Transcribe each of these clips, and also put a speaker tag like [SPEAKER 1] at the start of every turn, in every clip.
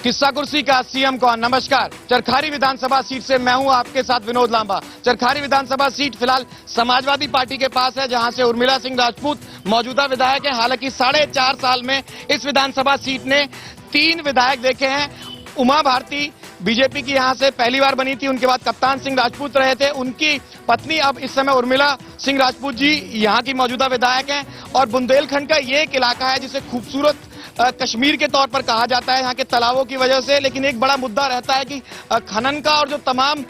[SPEAKER 1] किस्सा कुर्सी का सीएम कौन। नमस्कार। चरखारी विधानसभा सीट से मैं हूं आपके साथ विनोद लांबा। चरखारी विधानसभा सीट फिलहाल समाजवादी पार्टी के पास है, जहां से उर्मिला सिंह राजपूत मौजूदा विधायक हैं। हालांकि 4.5 साल में इस विधानसभा सीट ने 3 विधायक देखे हैं। उमा भारती बीजेपी की यहां से पहली बार बनी थी, उनके बाद कप्तान सिंह राजपूत रहे थे, उनकी पत्नी अब इस समय उर्मिला सिंह राजपूत जी यहां की मौजूदा विधायक हैं। और बुंदेलखंड का ये एक इलाका है जिसे खूबसूरत कश्मीर के तौर पर कहा जाता है यहाँ के तालाबों की वजह से। लेकिन एक बड़ा मुद्दा रहता है कि खनन का और जो तमाम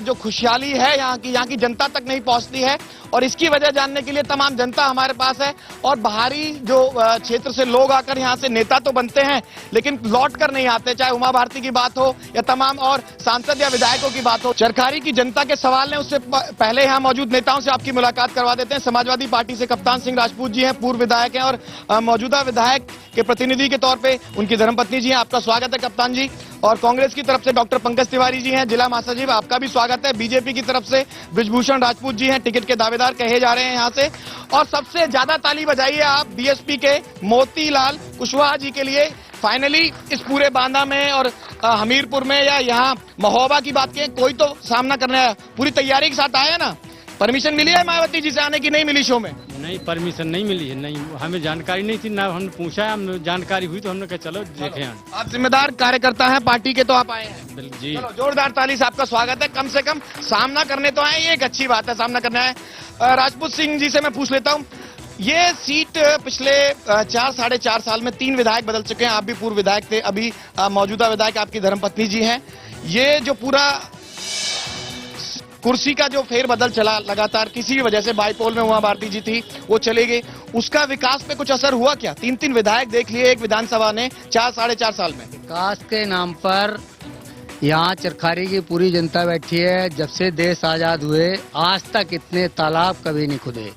[SPEAKER 1] जो खुशहाली है यहाँ की जनता तक नहीं पहुंचती है। और इसकी वजह जानने के लिए तमाम जनता हमारे पास है। और बाहरी जो क्षेत्र से लोग आकर यहाँ से नेता तो बनते हैं लेकिन लौट कर नहीं आते, चाहे उमा भारती की बात हो या तमाम और सांसद या विधायकों की बात हो। चरखारी की जनता के सवाल ने उससे पहले यहाँ मौजूद नेताओं से आपकी मुलाकात करवा देते हैं। समाजवादी पार्टी से कप्तान सिंह राजपूत जी हैं, पूर्व विधायक हैं और मौजूदा विधायक के प्रतिनिधि के तौर पे उनकी धर्मपत्नी जी हैं। आपका स्वागत है कप्तान जी। और कांग्रेस की तरफ से डॉक्टर पंकज तिवारी जी हैं, जिला महासचिव, आपका भी स्वागत है। बीजेपी की तरफ से बृजभूषण राजपूत जी हैं, टिकट के दावेदार कहे जा रहे हैं यहाँ से। और सबसे ज्यादा ताली बजाइए आप बीएसपी के मोतीलाल कुशवाहा जी के लिए। फाइनली इस पूरे बांदा में और हमीरपुर में या यहाँ महोबा की बात करें, कोई तो सामना करने पूरी तैयारी के साथ आया ना। परमिशन मिली है मायावती जी से आने की नहीं मिली शो में?
[SPEAKER 2] नहीं, परमिशन नहीं मिली है। नहीं, हमें जानकारी नहीं थी ना, हमने पूछा है, हम जानकारी हुई तो हमने कहा चलो देखें।
[SPEAKER 1] आप जिम्मेदार कार्यकर्ता हैं पार्टी के, तो आप आए हैं
[SPEAKER 2] जी।
[SPEAKER 1] चलो जोरदार ताली से आपका स्वागत है। कम से कम सामना करने तो आए, ये एक अच्छी बात है, सामना करना है। राजपूत सिंह जी से मैं पूछ लेता हूँ, ये सीट पिछले 4-4.5 साल में 3 विधायक बदल चुके हैं। आप भी पूर्व विधायक थे, अभी मौजूदा विधायक आपकी धर्मपत्नी जी हैं। ये जो पूरा कुर्सी का जो फेरबदल चला लगातार, किसी भी वजह से बाईपोल में उमा भारती जी थी, वो चले गई, उसका विकास पे कुछ असर हुआ क्या? 3 विधायक देख लिए एक विधानसभा ने 4-4.5 साल में।
[SPEAKER 3] विकास के नाम पर यहाँ चरखारी की पूरी जनता बैठी है। जब से देश आजाद हुए आज तक इतने तालाब कभी नहीं खुदे।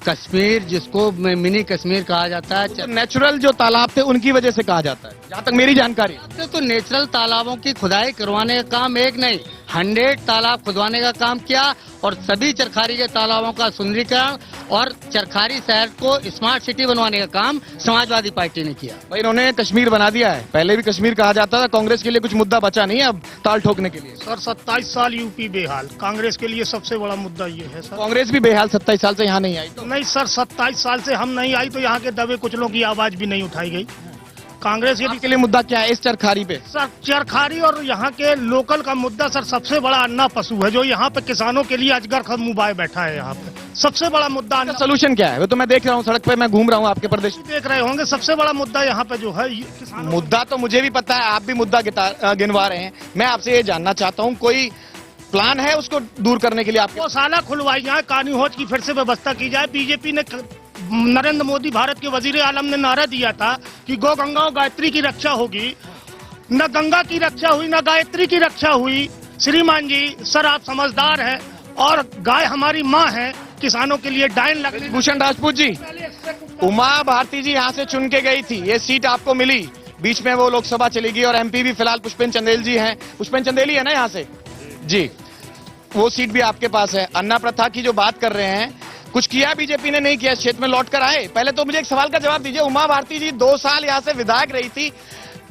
[SPEAKER 3] कश्मीर, जिसको मिनी कश्मीर कहा जाता है,
[SPEAKER 1] तो नेचुरल जो तालाब थे उनकी वजह से कहा जाता है, जहाँ तक मेरी जानकारी।
[SPEAKER 3] तो नेचुरल तालाबों की खुदाई करवाने का काम एक नहीं 100 तालाब खुदवाने का काम किया। और सभी चरखारी के तालाबों का सुंदरीकरण और चरखारी शहर को स्मार्ट सिटी बनवाने का काम समाजवादी पार्टी ने किया।
[SPEAKER 1] भाई इन्होंने कश्मीर बना दिया है, पहले भी कश्मीर कहा जाता था। कांग्रेस के लिए कुछ मुद्दा बचा नहीं है अब ताल ठोकने के लिए?
[SPEAKER 4] सर 27 साल यूपी बेहाल, कांग्रेस के लिए सबसे बड़ा मुद्दा ये है सर।
[SPEAKER 1] कांग्रेस भी बेहाल 27 साल से यहाँ नहीं आई तो?
[SPEAKER 4] नहीं सर, 27 साल से हम नहीं आई तो यहाँ के दबे कुचलों की आवाज भी नहीं उठाई गई। कांग्रेस
[SPEAKER 1] के लिए मुद्दा क्या है इस चरखारी पे?
[SPEAKER 4] सर चरखारी और यहाँ के लोकल का मुद्दा सर सबसे बड़ा अन्ना पशु है, जो यहाँ पे किसानों के लिए अजगर खा मुंह बैठा है। यहाँ पे सबसे बड़ा मुद्दा
[SPEAKER 1] सोल्यूशन क्या है? वो तो मैं देख रहा हूँ, सड़क पे मैं घूम रहा हूँ आपके प्रदेश,
[SPEAKER 4] देख रहे होंगे। सबसे बड़ा मुद्दा यहाँ पे जो है
[SPEAKER 1] मुद्दा तो मुझे भी पता है, आप भी मुद्दा गिनवा रहे हैं। मैं आपसे ये जानना चाहता हूँ, कोई प्लान है उसको दूर करने के लिए? आपको
[SPEAKER 4] गौशाला खुलवाई जाए, कानूनी हौज की फिर से व्यवस्था की जाए। बीजेपी ने, नरेंद्र मोदी भारत के वजीर आलम ने नारा दिया था कि गौ गंगा और गायत्री की रक्षा होगी। न गंगा की रक्षा हुई, न गायत्री की रक्षा हुई। श्रीमान जी सर, आप समझदार हैं और गाय हमारी माँ है। किसानों के लिए डायन लग।
[SPEAKER 1] भूषण राजपूत जी, उमा भारती जी यहाँ से चुन के गई थी, ये सीट आपको मिली, बीच में वो लोकसभा चली गई। और एमपी भी फिलहाल पुष्पेंद्र चंदेल जी हैं। पुष्पेंद्र चंदेल ही है ना यहाँ से जी, वो सीट भी आपके पास है। अन्ना प्रथा की जो बात कर रहे हैं, कुछ किया बीजेपी ने? नहीं किया, इस क्षेत्र में लौट कर आए? पहले तो मुझे एक सवाल का जवाब दीजिए, उमा भारती जी 2 साल यहाँ से विधायक रही थी,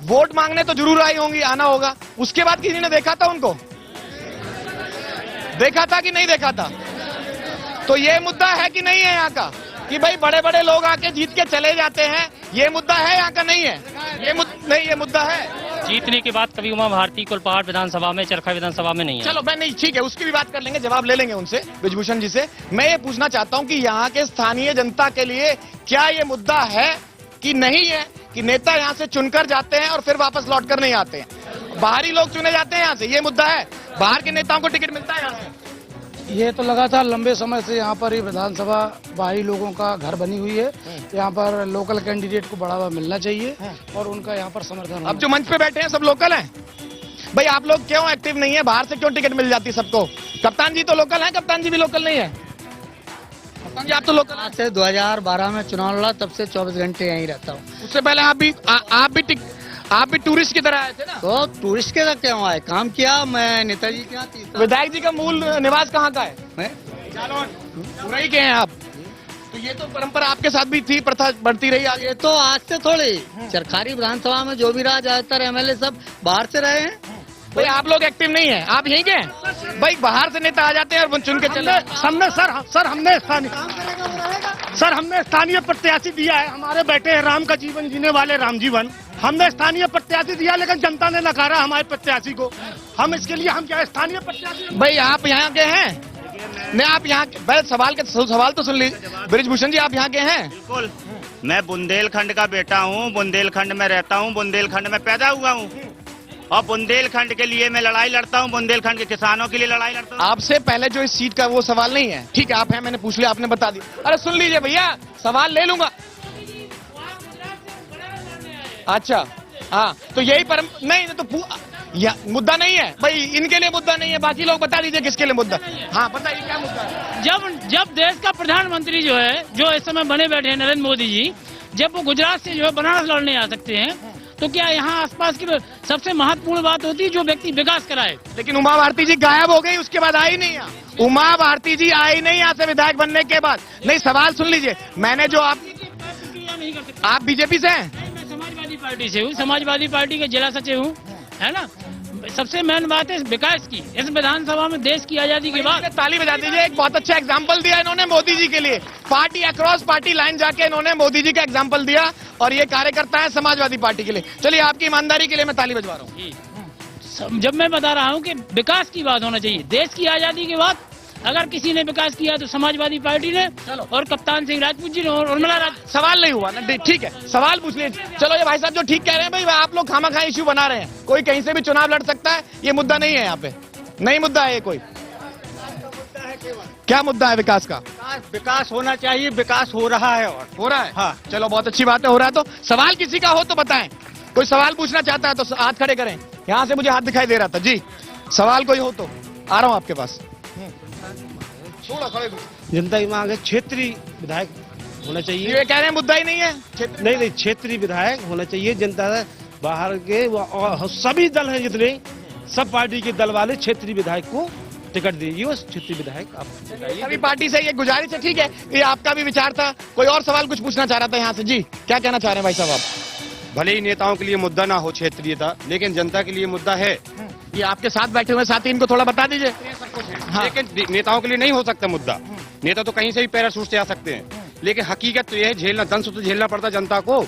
[SPEAKER 1] वोट मांगने तो जरूर आई होंगी, आना होगा, उसके बाद किसी ने देखा था उनको? देखा था कि नहीं देखा था? तो ये मुद्दा है कि नहीं है यहाँ का, कि भाई बड़े बड़े लोग आके जीत के चले जाते हैं, ये मुद्दा है यहाँ का? नहीं है ये मुद्दा है।
[SPEAKER 5] जीतने के बाद कभी उमा भारती कोलपाट विधानसभा में, चरखा विधानसभा में नहीं है।
[SPEAKER 1] चलो मैं नहीं, ठीक है, उसकी भी बात कर लेंगे, जवाब ले लेंगे उनसे, बृजभूषण जी से। मैं ये पूछना चाहता हूं कि यहाँ के स्थानीय जनता के लिए क्या ये मुद्दा है कि नहीं है, कि नेता यहाँ से चुनकर जाते हैं और फिर वापस लौट कर नहीं आते हैं, बाहरी लोग चुने जाते हैं यहाँ से, ये मुद्दा है? बाहर के नेताओं को टिकट मिलता है यहाँ से?
[SPEAKER 6] ये तो लगातार लंबे समय से यहाँ पर ही विधानसभा बाहरी लोगों का घर बनी हुई है। यहाँ पर लोकल कैंडिडेट को बढ़ावा मिलना चाहिए और उनका यहाँ पर समर्थन।
[SPEAKER 1] अब जो मंच पे बैठे हैं सब लोकल हैं भाई, आप लोग क्यों एक्टिव नहीं है? बाहर से क्यों टिकट मिल जाती सबको? कप्तान जी तो लोकल हैं, कप्तान जी भी लोकल नहीं है? कप्तान जी आप तो लोकल
[SPEAKER 3] आज से 2012 में चुनाव लड़ा, तब से 24 घंटे यहीं रहता हूँ।
[SPEAKER 1] उससे पहले आप भी टूरिस्ट की तरह आए थे ना?
[SPEAKER 3] तो टूरिस्ट के साथ क्यों आए? काम किया मैं नेताजी के यहाँ 30 साल।
[SPEAKER 1] विधायक जी का मूल निवास कहाँ का है?
[SPEAKER 3] मैं
[SPEAKER 1] उरई के हैं आप? तो ये तो परंपरा आपके साथ भी थी, प्रथा बढ़ती रही आगे।
[SPEAKER 3] ये तो आज से थोड़ी, चरखारी विधानसभा में जो भी रहा ज्यादातर एमएलए सब बाहर से रहे हैं।
[SPEAKER 1] भाई आप लोग एक्टिव नहीं है, आप यहीं के हैं? भाई बाहर से नेता आ जाते हैं और चुन के चले।
[SPEAKER 4] सर हमने स्थानीय प्रत्याशी दिया है, हमारे बेटे हैं राम का जीवन जीने वाले राम जीवन, हमने स्थानीय प्रत्याशी दिया, लेकिन जनता ने नकारा हमारे प्रत्याशी को। हम इसके लिए हम क्या स्थानीय प्रत्याशी।
[SPEAKER 1] भाई आप यहाँ के हैं? नहीं, आप यहाँ सवाल तो सुन लीजिए। ब्रिजभूषण जी, आप यहाँ के हैं?
[SPEAKER 7] बिल्कुल, मैं बुंदेलखंड का बेटा हूँ, बुंदेलखंड में रहता हूँ, बुंदेलखंड में पैदा हुआ हूँ और बुंदेलखंड के लिए मैं लड़ाई लड़ता हूँ, बुंदेलखंड के किसानों के लिए लड़ाई लड़ता हूँ।
[SPEAKER 1] आपसे पहले जो इस सीट का वो सवाल नहीं है, ठीक है, आप हैं, मैंने पूछ लिया, आपने बता दिया। अरे सुन लीजिए भैया, सवाल ले लूंगा। अच्छा, हाँ, तो यही नहीं तो मुद्दा नहीं है भाई, इनके लिए मुद्दा नहीं है, बाकी लोग बता दीजिए किसके लिए मुद्दा। हाँ बताइए क्या मुद्दा है?
[SPEAKER 5] जब देश का प्रधानमंत्री जो है, जो इस समय बने बैठे हैं नरेंद्र मोदी जी, जब वो गुजरात से जो है बनारस लड़ने आ सकते हैं, तो क्या यहाँ आसपास की सबसे महत्वपूर्ण बात होती है जो व्यक्ति विकास कराए।
[SPEAKER 1] लेकिन उमा भारती जी गायब हो गई, उसके बाद आई नहीं यहाँ। उमा भारती जी आई नहीं यहाँ से विधायक बनने के बाद। नहीं, सवाल सुन लीजिए, मैंने जो आप बीजेपी से हैं?
[SPEAKER 5] मैं समाजवादी पार्टी से हूँ, समाजवादी पार्टी के जिला सचिव हूँ, है ना। सबसे मेन बात है विकास की। इस विधानसभा में देश की आजादी के बाद
[SPEAKER 1] ताली बजा दीजिए। एक बहुत अच्छा एग्जाम्पल दिया इन्होंने मोदी जी के लिए, पार्टी अक्रॉस पार्टी लाइन जाके इन्होंने मोदी जी का एग्जाम्पल दिया, और ये कार्यकर्ता है समाजवादी पार्टी के लिए। चलिए, आपकी ईमानदारी के लिए मैं ताली बजवा रहा हूँ।
[SPEAKER 5] जब मैं बता रहा हूँ कि विकास की बात होना चाहिए, देश की आजादी के बाद अगर किसी ने विकास किया तो समाजवादी पार्टी ने, और कप्तान सिंह राजपूत जी ने, और उर्मिला
[SPEAKER 1] सवाल नहीं हुआ ना, ठीक है, सवाल पूछ लीजिए। चलो, ये भाई साहब जो ठीक कह रहे हैं, भाई आप लोग खामा खा इश्यू बना रहे हैं, कोई कहीं से भी चुनाव लड़ सकता है, ये मुद्दा नहीं है यहाँ पे, नहीं मुद्दा है ये कोई। क्या मुद्दा है विकास का?
[SPEAKER 7] विकास होना चाहिए, विकास हो रहा है और
[SPEAKER 1] हो रहा है।
[SPEAKER 7] हाँ,
[SPEAKER 1] चलो बहुत अच्छी बात है, हो रहा है। तो सवाल किसी का हो तो बताएं, कोई सवाल पूछना चाहता है तो हाथ खड़े करें। यहाँ से मुझे हाथ दिखाई दे रहा था जी, सवाल कोई हो तो आ रहा हूँ आपके पास।
[SPEAKER 8] जनता की मांग है क्षेत्रीय विधायक होना चाहिए।
[SPEAKER 1] ये कह रहे हैं मुद्दा ही नहीं है।
[SPEAKER 8] नहीं, क्षेत्रीय विधायक होना चाहिए। जनता बाहर के और सभी दल हैं जितने, सब पार्टी के दल वाले क्षेत्रीय विधायक को टिकट दीजिए, उस क्षेत्रीय विधायक आप
[SPEAKER 1] सभी पार्टी से ये गुजारिश है। ठीक है, ये आपका भी विचार था। कोई और सवाल कुछ पूछना चाह रहा था यहाँ से? जी, क्या कहना चाह रहे हैं भाई साहब आप?
[SPEAKER 9] भले ही नेताओं के लिए मुद्दा ना हो क्षेत्रीयता, लेकिन जनता के लिए मुद्दा है।
[SPEAKER 1] ये आपके साथ बैठे हुए साथी, इनको थोड़ा बता दीजिए।
[SPEAKER 9] हाँ। लेकिन नेताओं के लिए नहीं हो सकता मुद्दा। नेता तो कहीं से भी पैराशूट से आ सकते हैं, लेकिन हकीकत तो यह है, झेलना दंश तो झेलना पड़ता जनता को।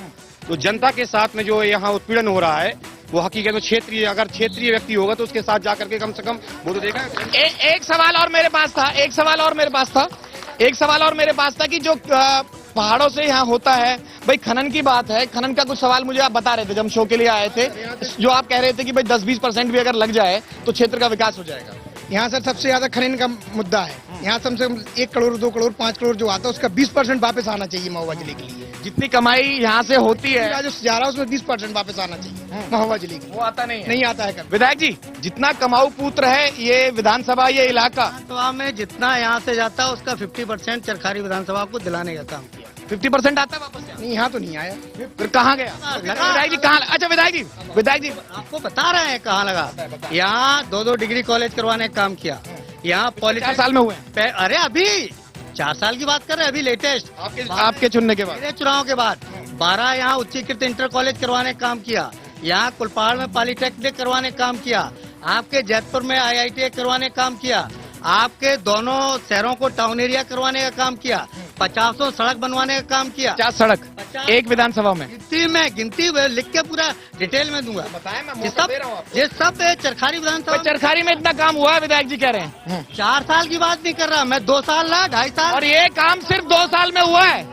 [SPEAKER 9] तो जनता के साथ में जो यहाँ उत्पीड़न हो रहा है, वो हकीकत में क्षेत्रीय, अगर क्षेत्रीय व्यक्ति होगा तो उसके साथ जाकर के कम से कम वो तो देखा।
[SPEAKER 1] एक सवाल और मेरे पास था, एक सवाल और मेरे पास था कि जो पहाड़ों से यहाँ होता है, भाई खनन की बात है, खनन का कुछ सवाल मुझे आप बता रहे थे जब हम शो के लिए आए थे, जो आप कह रहे थे कि भाई 10-20% भी अगर लग जाए तो क्षेत्र का विकास हो जाएगा।
[SPEAKER 6] यहाँ सर सबसे ज्यादा खनन का मुद्दा है। यहाँ कम से कम 1 करोड़ 2 करोड़ 5 करोड़ जो आता है उसका 20% वापस आना चाहिए महोबा जिले के लिए।
[SPEAKER 1] जितनी कमाई यहाँ से होती है
[SPEAKER 6] जो जा रहा है उसमें 20% वापस आना चाहिए महोबा जिले के लिए।
[SPEAKER 1] वो आता नहीं
[SPEAKER 6] आता है कभी।
[SPEAKER 1] विधायक जी, जितना कमाऊ पुत्र है ये विधानसभा, ये इलाका,
[SPEAKER 3] तो में जितना यहाँ से जाता है उसका 50% चरखारी विधानसभा को दिलाने का काम किया।
[SPEAKER 1] 50% आता है वापस?
[SPEAKER 6] नहीं, यहाँ तो नहीं आया।
[SPEAKER 1] फिर कहाँ गया विधायक जी? कहाँ? अच्छा विधायक जी
[SPEAKER 3] आपको बता रहे हैं कहाँ लगा। यहाँ 2-2 डिग्री कॉलेज करवाने का काम किया। यहाँ
[SPEAKER 1] 4 साल में हुए?
[SPEAKER 3] अरे अभी 4 साल की बात कर रहे हैं, अभी लेटेस्ट
[SPEAKER 1] आपके चुनने के बाद,
[SPEAKER 3] मेरे चुनाव के बाद 12 यहाँ उच्चीकृत इंटर कॉलेज करवाने का काम किया। यहाँ कुलपहाड़ में पॉलिटेक्निक करवाने का काम किया। आपके जयपुर में IIT करवाने का काम किया। आपके दोनों शहरों को टाउन एरिया करवाने का काम किया। 50 सड़क बनवाने का काम किया।
[SPEAKER 1] 50 सड़क एक विधानसभा में?
[SPEAKER 3] गिनती लिख के पूरा डिटेल में दूंगा।
[SPEAKER 1] बताएं, मैं
[SPEAKER 3] ये सब चरखारी विधानसभा।
[SPEAKER 1] चरखारी में इतना काम हुआ है विधायक जी कह रहे हैं?
[SPEAKER 3] 4 साल की बात नहीं कर रहा मैं, 2 साल रहा, 2.5 साल।
[SPEAKER 1] और ये काम सिर्फ 2 साल में हुआ है?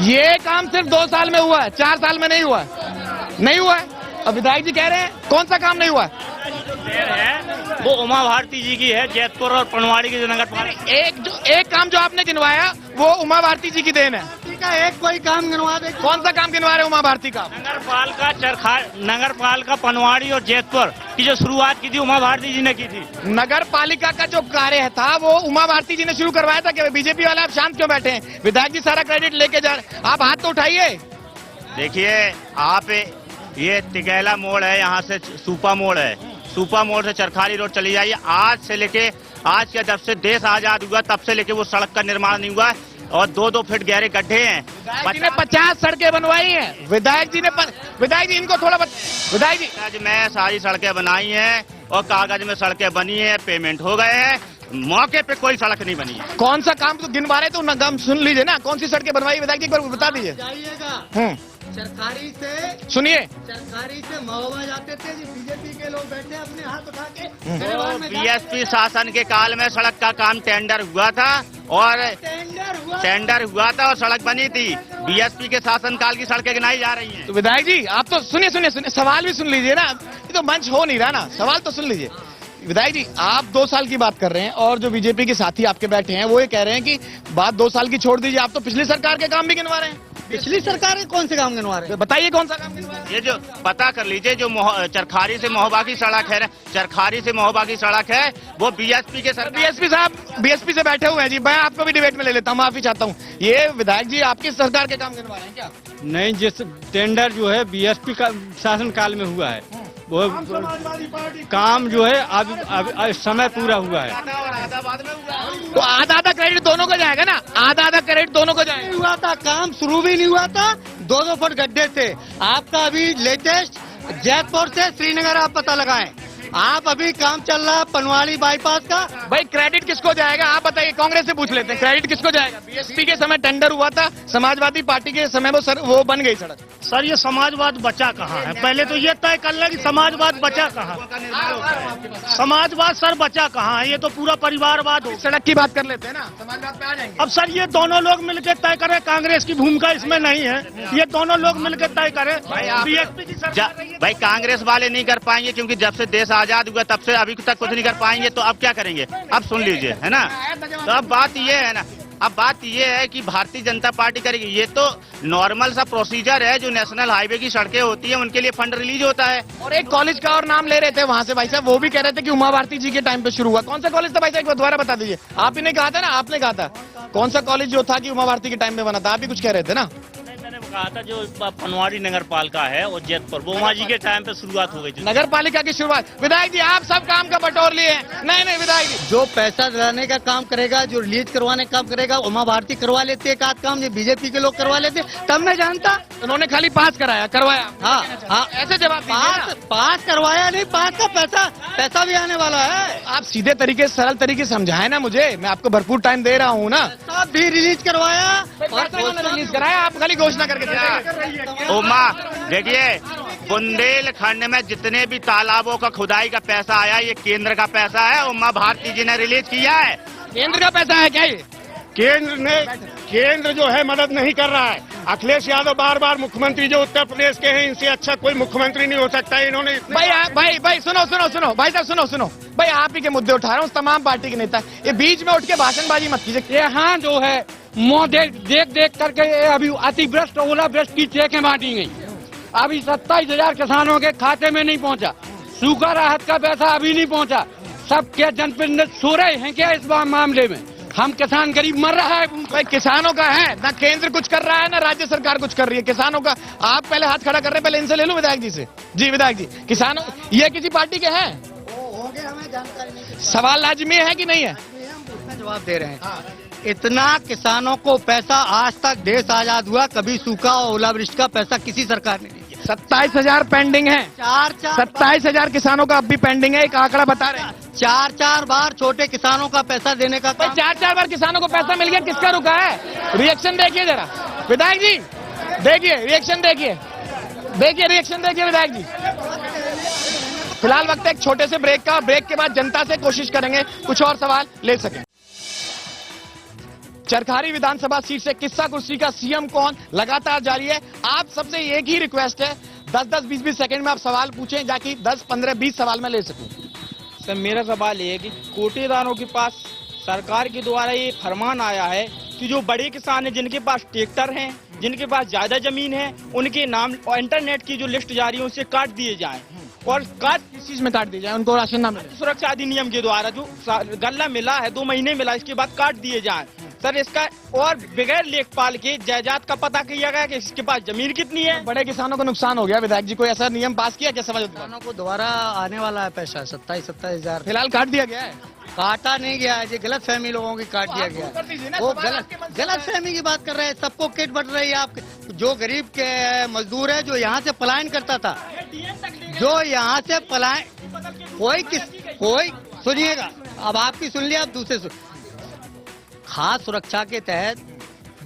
[SPEAKER 1] ये काम सिर्फ 2 साल में हुआ है, 4 साल में नहीं हुआ है? नहीं हुआ है। अब विधायक जी कह रहे हैं कौन सा काम नहीं हुआ है?
[SPEAKER 7] वो उमा भारती जी की है, जैतपुर और पनवाड़ी की जो नगर पालिका।
[SPEAKER 1] एक काम जो आपने गिनवाया वो उमा भारती जी की देन है।
[SPEAKER 3] एक कोई काम गिनवा दे।
[SPEAKER 1] कौन सा काम गिनवा रहे उमा भारती का?
[SPEAKER 7] नगर पालिका पनवाड़ी और जैतपुर की जो शुरुआत की थी उमा भारती जी ने की थी।
[SPEAKER 1] नगर पालिका का जो कार्य था वो उमा भारती जी ने शुरू करवाया था। क्या बीजेपी वाले आप शांत क्यों बैठे हैं? विधायक जी सारा क्रेडिट लेके जा रहे हैं, आप हाथ तो उठाइए।
[SPEAKER 7] देखिए, आप ये तिगैला मोड़ है, यहाँ से सूपा मोड़ है, सूपा मोड़ से चरखारी रोड चली जाइए। आज के जब से देश आजाद हुआ तब से लेके वो सड़क का निर्माण नहीं हुआ है। और 2-2 फीट गहरे गड्ढे हैं।
[SPEAKER 1] विधायक जी ने 50 सड़कें बनवाई हैं। विधायक जी इनको थोड़ा विधायक जी
[SPEAKER 7] आज मैं सारी सड़कें बनाई हैं और कागज में सड़कें बनी हैं, पेमेंट हो गए हैं, मौके पे कोई सड़क नहीं बनी है।
[SPEAKER 1] कौन सा काम तो गिनवा रहे तो नाम सुन लीजिए ना, कौन सी सड़कें बनवाई विधायक जी एक बार बता दीजिए।
[SPEAKER 3] जाइएगा चरखारी से
[SPEAKER 1] सुनिए,
[SPEAKER 3] महोबा जाते थे, बीजेपी के लोग बैठे अपने हाथ उठा के गरीबान में
[SPEAKER 7] बीएसपी शासन के काल में सड़क का काम टेंडर हुआ था और सड़क बनी थी। बीएसपी के शासन काल की सड़कें गिनाई जा रही हैं।
[SPEAKER 1] तो विधायक जी आप तो सुनिए, सवाल भी सुन लीजिए ना, ये तो मंच हो नहीं रहा ना, सवाल तो सुन लीजिए। विधायक जी आप 2 साल की बात कर रहे हैं और जो बीजेपी के साथी आपके बैठे हैं वो ये कह रहे हैं कि बात 2 साल की छोड़ दीजिए, आप तो पिछली सरकार के काम भी गिनवा रहे हैं।
[SPEAKER 3] पिछली सरकार के कौन से काम गिनवा रहे हैं?
[SPEAKER 1] बताइए कौन सा काम गिनवा रहे हैं?
[SPEAKER 7] ये जो पता कर लीजिए, जो चरखारी से महोबा की सड़क है, चरखारी से महोबा की सड़क है, वो बीएसपी के सर
[SPEAKER 1] बीएसपी साहब बीएसपी से बैठे हुए हैं जी, मैं आपको भी डिबेट में ले लेता हूँ, माफी चाहता हूँ। ये विधायक जी आपकी सरकार के काम गिनवा रहे हैं क्या?
[SPEAKER 2] नहीं, जिस टेंडर जो है बीएसपी का शासन काल में हुआ है वो काम जो है अब समय पूरा हुआ है।
[SPEAKER 1] तो आधा क्रेडिट दोनों को जाएगा ना, आधा क्रेडिट दोनों को जाएगा।
[SPEAKER 3] नहीं हुआ था, काम शुरू भी नहीं हुआ था, 2-2 फुट गड्ढे थे। आपका अभी लेटेस्ट जयपुर से श्रीनगर आप पता लगाएं, आप अभी काम चल रहा है पनवाड़ी बाईपास का।
[SPEAKER 1] भाई क्रेडिट किसको जाएगा आप बताइए, कांग्रेस से पूछ लेते हैं, क्रेडिट किसको जाएगा? बीएसपी के समय टेंडर हुआ था, समाजवादी पार्टी के समय वो बन गई सड़क।
[SPEAKER 4] सर ये समाजवाद बचा कहाँ है? पहले तो ये तय कर ले कि समाजवाद बचा कहाँ, समाजवाद सर बचा कहाँ है? ये तो पूरा परिवारवाद हो।
[SPEAKER 1] सड़क की बात कर लेते हैं ना, समाजवाद पे आ जाएंगे।
[SPEAKER 4] अब सर ये दोनों लोग मिलकर तय करें, कांग्रेस की भूमिका इसमें नहीं है, ये दोनों लोग मिलकर तय करें। बीएसपी की सरकार रही है।
[SPEAKER 7] भाई कांग्रेस वाले नहीं कर पाएंगे क्योंकि जब से देश आजाद हुआ तब से अभी तक कुछ नहीं कर पाएंगे, तो अब क्या करेंगे? अब सुन लीजिए, है ना। तो अब बात ये है ना, अब बात ये है कि भारतीय जनता पार्टी करेगी। ये तो नॉर्मल सा प्रोसीजर है, जो नेशनल हाईवे की सड़कें होती हैं उनके लिए फंड रिलीज होता है।
[SPEAKER 1] और एक कॉलेज का और नाम ले रहे थे वहाँ से भाई साहब, वो भी कह रहे थे कि उमा भारती जी के टाइम पे शुरू हुआ। कौन सा कॉलेज था भाई साहब, दोबारा बता दीजिए। आप ही ने कहा था ना, आपने कहा था कौन सा कॉलेज जो था कि उमा भारती के टाइम में बना था, आप भी कुछ कह रहे थे ना।
[SPEAKER 10] कहा था जो पनवाड़ी नगर पालिका है और जैतपुर, वो उमा जी के टाइम पे शुरुआत हो गई थी
[SPEAKER 1] नगर पालिका की शुरुआत। विधायक जी आप सब काम का बटोर लिए हैं। नहीं विधायक जी,
[SPEAKER 3] जो पैसा दिलाने का काम करेगा, जो रिलीज करवाने का काम करेगा, उमा भारती करवा लेते एक आध काम, जो बीजेपी के लोग करवा लेते, तब मैं जानता।
[SPEAKER 1] उन्होंने खाली पास करवाया।
[SPEAKER 3] हाँ
[SPEAKER 1] ऐसे जवाब
[SPEAKER 3] पास करवाया नहीं, पास का पैसा भी आने वाला है।
[SPEAKER 1] आप सीधे तरीके सरल तरीके समझाए ना मुझे, मैं आपको भरपूर टाइम दे रहा हूँ ना।
[SPEAKER 3] सब भी रिलीज करवाया और
[SPEAKER 1] रिलीज कराया, आप खाली घोषणा करके
[SPEAKER 7] उमा देखिए, बुंदेलखंड में जितने भी तालाबों का खुदाई का पैसा आया, ये केंद्र का पैसा है, उमा भारती जी ने रिलीज किया है।
[SPEAKER 1] केंद्र का पैसा है क्या ये?
[SPEAKER 8] केंद्र जो है मदद नहीं कर रहा है। अखिलेश यादव बार मुख्यमंत्री जो उत्तर प्रदेश के हैं, इनसे अच्छा कोई मुख्यमंत्री नहीं हो सकता है। इन्होंने
[SPEAKER 1] भाई सुनो भाई साहब सुनो भाई, आप ही के मुद्दे उठा रहा हूँ, तमाम पार्टी के नेता। ये बीच में उठ के भाषणबाजी मत कीजिए।
[SPEAKER 2] यहाँ जो है देख करके अभी अतिवृष्ट ओलावृष्ट की चेकें बांटी गई, अभी 27,000 किसानों के खाते में नहीं पहुँचा, सूखा राहत का पैसा अभी नहीं पहुँचा। सब क्या जनप्रतिनिधि सो रहे हैं क्या इस मामले में? हम किसान गरीब मर रहा है।
[SPEAKER 1] भाई किसानों का है ना, केंद्र कुछ कर रहा है ना राज्य सरकार कुछ कर रही है। किसानों का आप पहले हाथ खड़ा कर रहे हैं, पहले इनसे ले लो विधायक जी से। जी विधायक जी, किसानों ये किसी पार्टी के हैं?
[SPEAKER 3] हमें जानकारी नहीं।
[SPEAKER 1] सवाल लाजमी है कि नहीं है?
[SPEAKER 3] हम जवाब दे रहे हैं। इतना किसानों को पैसा आज तक देश आजाद हुआ, कभी सूखा और ओलावृष्टि का पैसा किसी सरकार ने नहीं दिया।
[SPEAKER 1] 27,000 पेंडिंग है। 27,000 किसानों का अब भी पेंडिंग है, एक आंकड़ा बता रहे हैं।
[SPEAKER 3] 4 बार छोटे किसानों का पैसा देने का काम।
[SPEAKER 1] 4 बार किसानों को पैसा मिल गया, किसका रुका है? रिएक्शन देखिए जरा विधायक जी, देखिए रिएक्शन देखिए रिएक्शन देखिए विधायक जी। फिलहाल वक्त है एक छोटे से ब्रेक का, ब्रेक के बाद जनता से कोशिश करेंगे कुछ और सवाल ले सकें। चरखारी विधानसभा सीट से किस्सा कुर्सी का सीएम कौन लगातार जारी है। आप सबसे एक ही रिक्वेस्ट है, 10-10, 20-20 सेकंड में आप सवाल पूछें, ताकि 10, 15, 20 सवाल में ले सकूं।
[SPEAKER 11] सर मेरा सवाल ये है कि कोटेदारों के पास सरकार के द्वारा ये फरमान आया है कि जो बड़े किसान हैं, जिनके पास ट्रैक्टर हैं, जिनके पास ज्यादा जमीन है, उनके नाम और इंटरनेट की जो लिस्ट जारी है उसे काट दिए जाएं। और
[SPEAKER 1] किस चीज में काट दिया जाए? उनको राशन ना मिले?
[SPEAKER 11] सुरक्षा अधिनियम के द्वारा जो गल्ला मिला है 2 महीने मिला, इसके बाद काट दिए जाएं। सर इसका और बगैर लेखपाल के जायदाद का पता किया गया कि इसके पास जमीन कितनी है।
[SPEAKER 1] बड़े किसानों को नुकसान हो गया, विधायक जी कोई ऐसा नियम पास किया क्या समझ?
[SPEAKER 3] किसानों को दोबारा आने वाला है पैसा 27 हजार।
[SPEAKER 1] फिलहाल काट दिया गया है,
[SPEAKER 3] काटा नहीं गया है, ये गलत फहमी लोगों की काट दिया गया है। वो गलत फहमी की बात कर रहे हैं। सबको किट बट रही है। आप जो गरीब के मजदूर है जो यहाँ से पलायन करता था, जो यहाँ से पलायन कोई सुनिएगा, अब आपकी सुन लिया, अब दूसरे खास सुरक्षा के तहत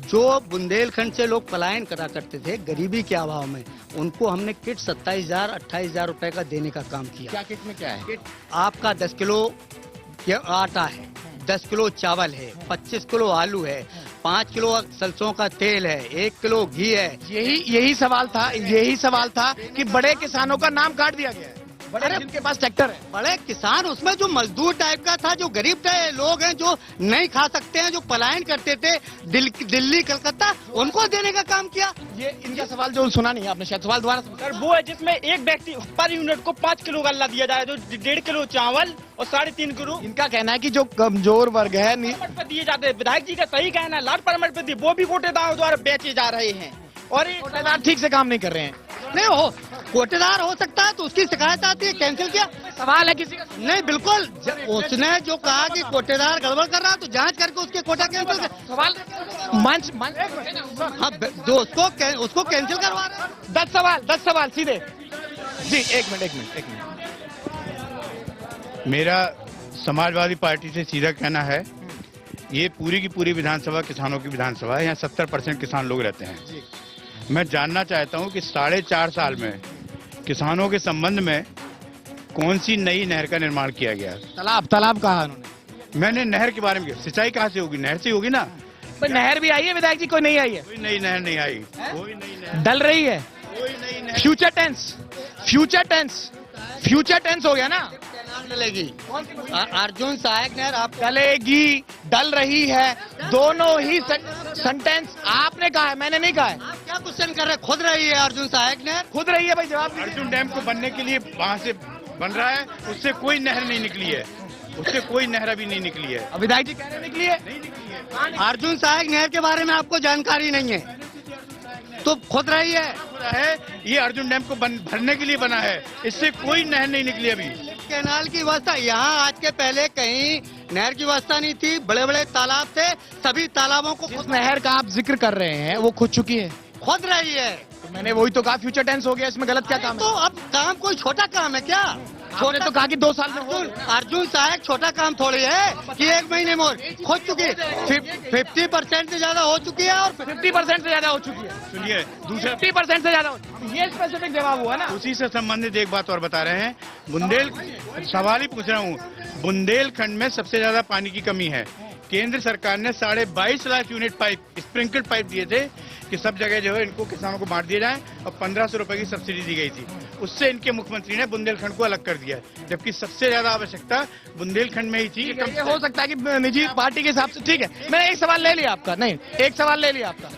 [SPEAKER 3] जो बुंदेलखंड से लोग पलायन करा करते थे गरीबी के अभाव में, उनको हमने किट 27,000-28,000 रुपए का देने का काम किया।
[SPEAKER 1] क्या किट में क्या है?
[SPEAKER 3] किट आपका 10 किलो आटा है, 10 किलो चावल है, 25 किलो आलू है, 5 किलो सरसों का तेल है, 1 किलो घी है।
[SPEAKER 1] यही सवाल था कि बड़े किसानों का नाम काट दिया गया है, बड़े जिनके पास ट्रैक्टर है।
[SPEAKER 3] बड़े किसान उसमें जो मजदूर टाइप का था, जो गरीब लोग हैं, जो नहीं खा सकते हैं, जो पलायन करते थे दिल्ली कलकत्ता, उनको देने का काम किया।
[SPEAKER 1] ये इनका सवाल जो सुना नहीं आपने, शायद सवाल दोबारा
[SPEAKER 11] सर वो है जिसमें एक व्यक्ति पर यूनिट को 5 किलो गल्ला दिया जाए, तो 1.5 किलो चावल और 3.5 किलो।
[SPEAKER 1] इनका कहना है कि जो कमजोर वर्ग है
[SPEAKER 11] परमिट पे दिए जाते हैं। विधायक जी का सही कहना है, लाट परमिट पे दिए, वो भी कोटेदारों द्वारा बेचे जा रहे हैं और
[SPEAKER 1] कोटेदार ठीक से काम नहीं कर रहे हैं।
[SPEAKER 3] नहीं हो कोटेदार हो सकता है तो उसकी शिकायत आती है, कैंसिल किया।
[SPEAKER 1] सवाल है किसी का?
[SPEAKER 3] नहीं बिल्कुल, उसने जो कहा कि कोटेदार गड़बड़ कर रहा है तो जांच करके उसके कोटा कैंसिल कर।
[SPEAKER 1] सवाल मंच
[SPEAKER 3] हाँ, जो उसको कैंसिल करवा रहे हैं।
[SPEAKER 1] 10 सवाल सीधे जी। एक मिनट।
[SPEAKER 12] मेरा समाजवादी पार्टी से सीधा कहना है, ये पूरी की पूरी विधानसभा किसानों की विधानसभा है। यहाँ 70% किसान लोग रहते हैं। मैं जानना चाहता हूँ कि 4.5 साल में किसानों के संबंध में कौन सी नई नहर का निर्माण किया गया?
[SPEAKER 1] तालाब कहा उन्होंने।
[SPEAKER 12] मैंने नहर के बारे में, सिंचाई कहाँ से होगी? नहर से होगी ना।
[SPEAKER 1] नहर भी आई है विधायक जी, कोई नहीं आई है?
[SPEAKER 12] कोई नई नहर नहीं आई, कोई नई नहर
[SPEAKER 1] डल रही है।
[SPEAKER 12] कोई नई नहर।
[SPEAKER 1] फ्यूचर टेंस हो गया ना।
[SPEAKER 3] मिलेगी अर्जुन सहायक नहर आप
[SPEAKER 1] चलेगी, डल रही है, दोनों ही सेंटेंस आपने कहा है, मैंने नहीं कहा है।
[SPEAKER 3] आप क्या क्वेश्चन कर रहे हैं? खुद रही है अर्जुन सहायक नहर,
[SPEAKER 1] खुद रही है भाई, जवाब दीजिए।
[SPEAKER 12] अर्जुन डैम को बनने के लिए वहाँ से बन रहा है, उससे कोई नहर नहीं निकली है, उससे कोई नहर अभी नहीं निकली है।
[SPEAKER 1] विधायक जी कह रहे निकली है?
[SPEAKER 12] नहीं निकली है।
[SPEAKER 3] अर्जुन सहायक नहर के बारे में आपको जानकारी नहीं है तो खुद रही है।
[SPEAKER 12] ये अर्जुन डैम को भरने के लिए बना है, इससे कोई नहर नहीं निकली अभी।
[SPEAKER 3] कैनाल की व्यवस्था यहाँ आज के पहले कहीं नहर की व्यवस्था नहीं थी, बड़े बड़े तालाब थे, सभी तालाबों को
[SPEAKER 1] जिस नहर का आप जिक्र कर रहे हैं वो खुद चुकी है,
[SPEAKER 3] खुद रही है।
[SPEAKER 1] तो मैंने वही तो कहा, फ्यूचर टेंस हो गया, इसमें गलत क्या काम है?
[SPEAKER 3] तो अब काम कोई छोटा काम है क्या?
[SPEAKER 1] आपने तो कहा कि 2 साल में हो।
[SPEAKER 3] अर्जुन सहायक छोटा काम थोड़ी है कि 1 महीने में खुद चुकी है। 50% से ज्यादा हो चुकी है और
[SPEAKER 1] 50% से ज्यादा हो चुकी है।
[SPEAKER 12] सुनिए, दूसरा
[SPEAKER 1] 50% से ज्यादा ये स्पेसिफिक जवाब हुआ ना।
[SPEAKER 12] उसी से संबंधित एक बात और बता रहे हैं। सवाल ही पूछ रहा हूँ, बुंदेलखंड में सबसे ज्यादा पानी की कमी है। केंद्र सरकार ने 22.5 lakh unit pipe, sprinkler pipe दिए थे कि सब जगह जो है इनको किसानों को बांट दिया जाए, और 1500 रुपए की सब्सिडी दी गई थी। उससे इनके मुख्यमंत्री ने बुंदेलखंड को अलग कर दिया, जबकि सबसे ज्यादा आवश्यकता बुंदेलखंड में ही थी।
[SPEAKER 1] ये हो सकता है कि निजी पार्टी के हिसाब से, ठीक है। मैंने एक सवाल ले लिया आपका, नहीं एक सवाल ले लिया आपका।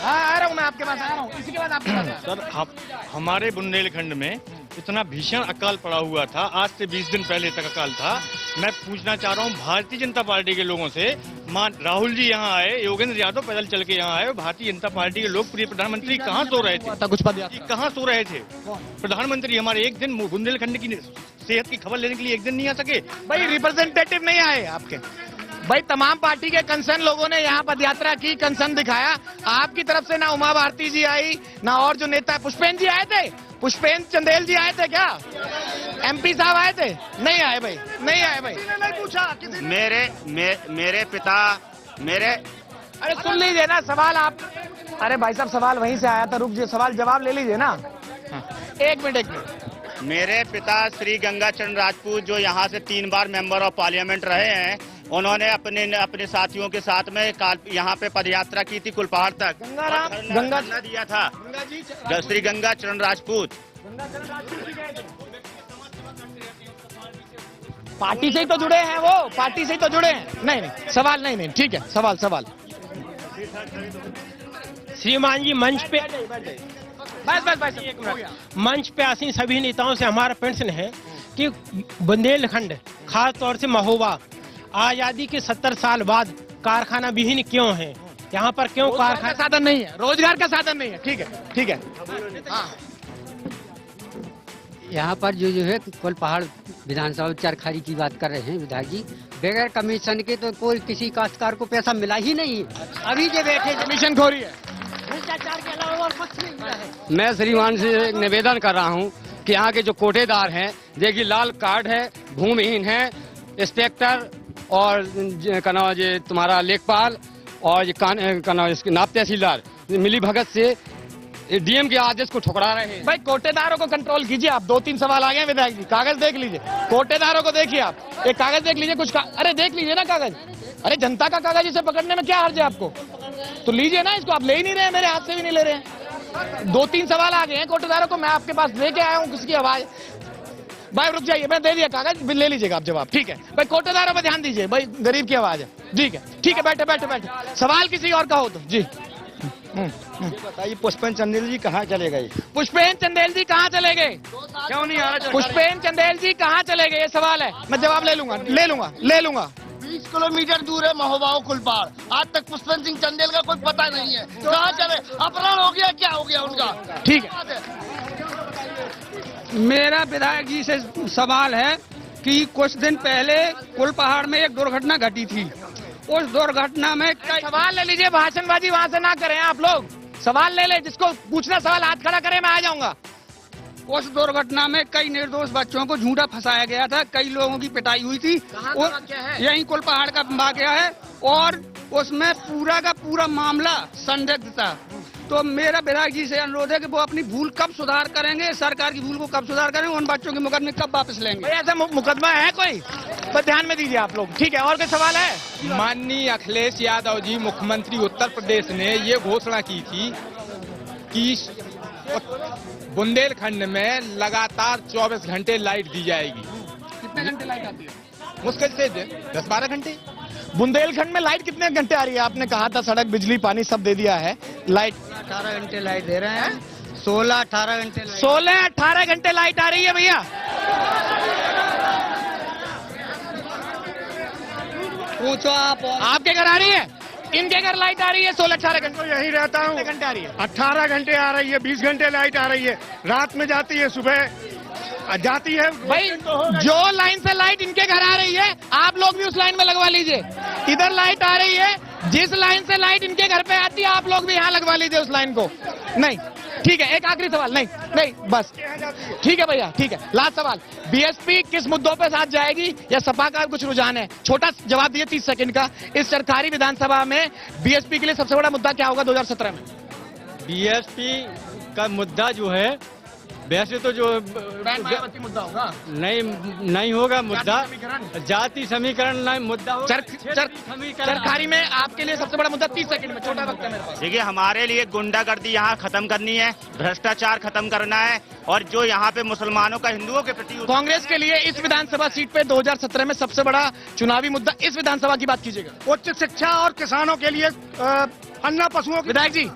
[SPEAKER 1] आ रहा हूँ मैं आपके पास, आ रहा हूँ, इसी के बाद आपके पास।
[SPEAKER 10] सर हमारे बुंदेलखंड में इतना भीषण अकाल पड़ा हुआ था, आज से 20 दिन पहले तक अकाल था। मैं पूछना चाह रहा हूँ भारतीय जनता पार्टी के लोगों से, राहुल जी यहाँ आए, योगेंद्र यादव पैदल चल के यहाँ आए, भारतीय जनता पार्टी के लोकप्रिय प्रधानमंत्री कहाँ सो रहे थे?
[SPEAKER 1] कुछ पद
[SPEAKER 10] कहाँ सो रहे थे प्रधानमंत्री हमारे? एक दिन बुंदेलखंड की सेहत की खबर लेने के लिए एक दिन नहीं आ सके।
[SPEAKER 1] भाई रिप्रेजेंटेटिव नहीं आए आपके? भाई तमाम पार्टी के कंसर्न लोगों ने यहाँ पदयात्रा की, कंसर्न दिखाया। आपकी तरफ से ना उमा भारती जी आई, ना और जो नेता पुष्पेंद्र जी आए थे, पुष्पेंद्र चंदेल जी आए थे क्या? MP साहब आए थे? नहीं आए भाई, नहीं आए भाई। नहीं पूछा
[SPEAKER 7] मेरे पिता
[SPEAKER 1] अरे सुन लीजिए ना सवाल आप। अरे भाई साहब सवाल वहीं से आया था, रुक जाइए, सवाल जवाब ले लीजिए ना। एक मिनट।
[SPEAKER 7] मेरे पिता श्री गंगाचरण राजपूत, जो यहाँ से 3 बार मेंबर ऑफ पार्लियामेंट रहे हैं, उन्होंने अपने साथियों के साथ में यहाँ पे पदयात्रा की थी कुलपहाड़ तक, गंगा दिया था। श्री गंगाचरण राजपूत
[SPEAKER 1] पार्टी से ही तो जुड़े हैं वो, पार्टी से ही तो जुड़े हैं। नहीं सवाल नहीं, ठीक है, सवाल।
[SPEAKER 13] श्रीमान जी मंच पे
[SPEAKER 1] बस
[SPEAKER 13] मंच पे आसीन सभी नेताओं से हमारा प्रश्न है कि बुंदेलखंड खास तौर से महोबा आजादी के 70 साल बाद कारखाना विहीन क्यों है, यहाँ पर क्यों
[SPEAKER 1] रोजगार का
[SPEAKER 13] कारखाना
[SPEAKER 1] साधन नहीं है, रोजगार का साधन नहीं है। ठीक है, ठीक है। हाँ,
[SPEAKER 14] यहाँ पर जो है कुल पहाड़ विधानसभा चरखारी की बात कर रहे हैं विधायक जी, बगैर कमीशन के तो कोई किसी काश्तकार को पैसा मिला ही नहीं है। अभी जो बैठे
[SPEAKER 1] कमीशन खोरी है।
[SPEAKER 14] भ्रष्टाचार के अलावा और कुछ नहीं मिला है।
[SPEAKER 9] मैं श्रीमान से निवेदन कर रहा हूं कि यहाँ के जो कोटेदार हैं, देखिए लाल कार्ड है, भूमिहीन है, इंस्पेक्टर और ये तुम्हारा लेखपाल और ये नायब तहसीलदार मिली भगत से डीएम के आदेश को ठुकरा रहे हैं।
[SPEAKER 1] भाई कोटेदारों को कंट्रोल कीजिए आप। 2-3 सवाल आ गए विधायक जी, कागज देख लीजिए। कोटेदारों को देखिए आप, एक कागज देख लीजिए कुछ अरे देख लीजिए ना कागज। अरे जनता का कागज इसे पकड़ने में क्या हर्ज है आपको? तो लीजिए ना इसको। आप ले ही नहीं रहे, मेरे हाथ से भी नहीं ले रहे हैं। 2-3 सवाल आ गए हैं कोटेदारों को, मैं आपके पास लेके आया हूँ किसी की आवाज। भाई रुक जाइए, मैं दे दिया कागज, ले लीजिएगा आप जवाब। ठीक है भाई, कोटेदारों पर ध्यान दीजिए, भाई गरीब की आवाज है। ठीक है, ठीक है, बैठे बैठे बैठे। सवाल किसी और का हो तो जी।
[SPEAKER 15] बताइए पुष्पेंद्र चंदेल जी कहाँ चले गए?
[SPEAKER 1] पुष्पेंद्र चंदेल जी कहाँ चले गए?
[SPEAKER 15] क्यों नहीं आ रहे?
[SPEAKER 1] पुष्पेंद्र चंदेल जी कहाँ चले गए, ये सवाल है। मैं जवाब ले लूंगा, ले लूंगा, ले लूंगा।
[SPEAKER 15] 20 किलोमीटर दूर है महोबा कुलपाड़, आज तक पुष्पेंद्र सिंह चंदेल का कोई पता नहीं है। कहाँ चले? अपहरण हो गया, क्या हो गया उनका?
[SPEAKER 1] ठीक है,
[SPEAKER 2] मेरा विधायक जी से सवाल है कि कुछ दिन पहले कुलपहाड़ में एक दुर्घटना घटी थी। उस दुर्घटना में
[SPEAKER 1] सवाल ले लीजिए, भाषणबाजी वहाँ से ना करें आप लोग। सवाल ले ले, जिसको पूछना सवाल हाथ खड़ा करे, मैं आ जाऊंगा।
[SPEAKER 2] उस दुर्घटना में कई निर्दोष बच्चों को झूठा फंसाया गया था, कई लोगों की पिटाई हुई थी। यही कुलपहाड़ का वाकया है और उसमें पूरा का पूरा मामला संदिग्ध था। तो मेरा विधायक जी से अनुरोध है कि वो अपनी भूल कब सुधार करेंगे, सरकार की भूल को कब सुधार करेंगे, उन बच्चों के मुकदमे कब वापस लेंगे।
[SPEAKER 1] भाई ऐसा मुकदमा है कोई? तो ध्यान में दीजिए आप लोग। ठीक है, और कोई सवाल है?
[SPEAKER 16] माननीय अखिलेश यादव जी मुख्यमंत्री उत्तर प्रदेश ने ये घोषणा की थी कि बुंदेलखंड में लगातार 24 घंटे लाइट दी जाएगी।
[SPEAKER 1] कितने घंटे लाइट आती है?
[SPEAKER 16] मुश्किल से 10-12 घंटे।
[SPEAKER 1] बुंदेलखंड में लाइट कितने घंटे आ रही है? आपने कहा था सड़क, बिजली, पानी सब दे दिया है। लाइट
[SPEAKER 3] 18 घंटे लाइट दे रहे हैं। 16-18 घंटे
[SPEAKER 1] 16-18 घंटे लाइट आ रही है भैया।
[SPEAKER 3] पूछो आप।
[SPEAKER 1] आपके घर आ रही है? इनके घर लाइट आ रही है 16-18 घंटे?
[SPEAKER 4] तो यही रहता हूँ।
[SPEAKER 1] कितने घंटे आ रही है?
[SPEAKER 4] 18 घंटे आ रही है, 20 घंटे लाइट आ रही है। रात में जाती है, सुबह जाती है।
[SPEAKER 1] भाई जो लाइन से लाइट इनके घर आ रही है, आप लोग भी उस लाइन में लगवा लीजिए। इधर लाइट आ रही है, जिस लाइन से लाइट इनके घर पे आती है, आप लोग भी यहाँ लगवा लीजिए उस लाइन को। नहीं, ठीक है, एक आखिरी सवाल। नहीं नहीं, बस ठीक है भैया, ठीक है। लास्ट सवाल, बीएसपी किस मुद्दों पे साथ जाएगी या सपा का कुछ रुझान है? छोटा जवाब दिए 30 सेकंड का। इस सरकारी विधानसभा में बीएसपी के लिए सबसे बड़ा मुद्दा क्या होगा 2017 में?
[SPEAKER 10] बीएसपी का मुद्दा जो है, वैसे तो जो
[SPEAKER 1] मुद्दा होगा
[SPEAKER 10] नहीं होगा मुद्दा, जाति समीकरण नहीं मुद्दा होगा।
[SPEAKER 1] सरकारी में आपके लिए सबसे बड़ा मुद्दा 30 सेकंड में, छोटा वक्त है मेरे पास।
[SPEAKER 7] देखिए, हमारे लिए गुंडागर्दी यहाँ खत्म करनी है, भ्रष्टाचार खत्म करना है, और जो यहाँ पे मुसलमानों का हिंदुओं के प्रति।
[SPEAKER 1] कांग्रेस के लिए इस विधानसभा सीट पे 2017 में सबसे बड़ा चुनावी मुद्दा इस विधानसभा की बात कीजिएगा।
[SPEAKER 4] उच्च शिक्षा और किसानों के लिए अन्ना पशुओं।
[SPEAKER 1] विधायक जी,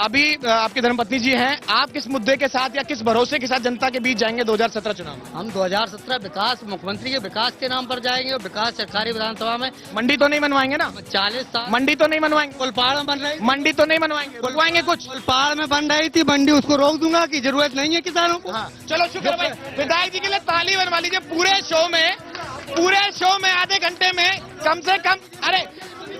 [SPEAKER 1] अभी आपकी धर्मपत्नी जी हैं, आप किस मुद्दे के साथ या किस भरोसे के साथ जनता के बीच जाएंगे 2017 चुनाव में?
[SPEAKER 3] हम 2017 विकास, मुख्यमंत्री के विकास के नाम पर जाएंगे और विकास सरकारी विधानसभा में।
[SPEAKER 1] मंडी तो नहीं मनवाएंगे ना?
[SPEAKER 3] 40 साल
[SPEAKER 1] मंडी तो नहीं मनवाएंगे?
[SPEAKER 3] कुलपहाड़ में बन रही,
[SPEAKER 1] मंडी तो नहीं मनवाएंगे, बनवाएंगे कुछ?
[SPEAKER 3] कुलपहाड़ में बन रही थी मंडी, उसको रोक दूंगा कि जरूरत नहीं है किसानों को।
[SPEAKER 1] हाँ, चलो शुक्र भाई। विधायक जी के लिए ताली बनवा लीजिए। पूरे शो में आधे घंटे में कम से कम, अरे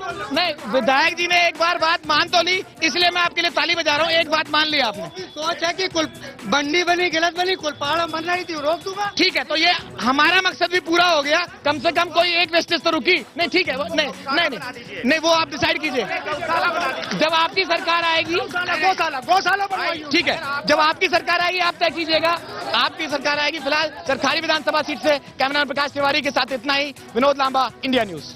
[SPEAKER 1] नहीं, विधायक जी ने एक बार बात मान तो ली, इसलिए मैं आपके लिए ताली बजा रहा हूँ। एक बात मान ली आपने।
[SPEAKER 3] सोच है कि मंडी बनी, गलत बनी, कुलपहाड़ बन रही थी, रोक दूंगा।
[SPEAKER 1] ठीक है, तो ये हमारा मकसद भी पूरा हो गया। कम से कम कोई एक वेस्टेज तो रुकी नहीं। ठीक है, नहीं, वो आप डिसाइड कीजिए जब आपकी सरकार आएगी।
[SPEAKER 4] गौशाला बनवाइए।
[SPEAKER 1] ठीक है, जब आपकी सरकार आएगी आप तय कीजिएगा, आपकी सरकार आएगी। फिलहाल सरकारी विधानसभा सीट से कैमरामैन प्रकाश तिवारी के साथ इतना ही। Vinod Lamba, India news.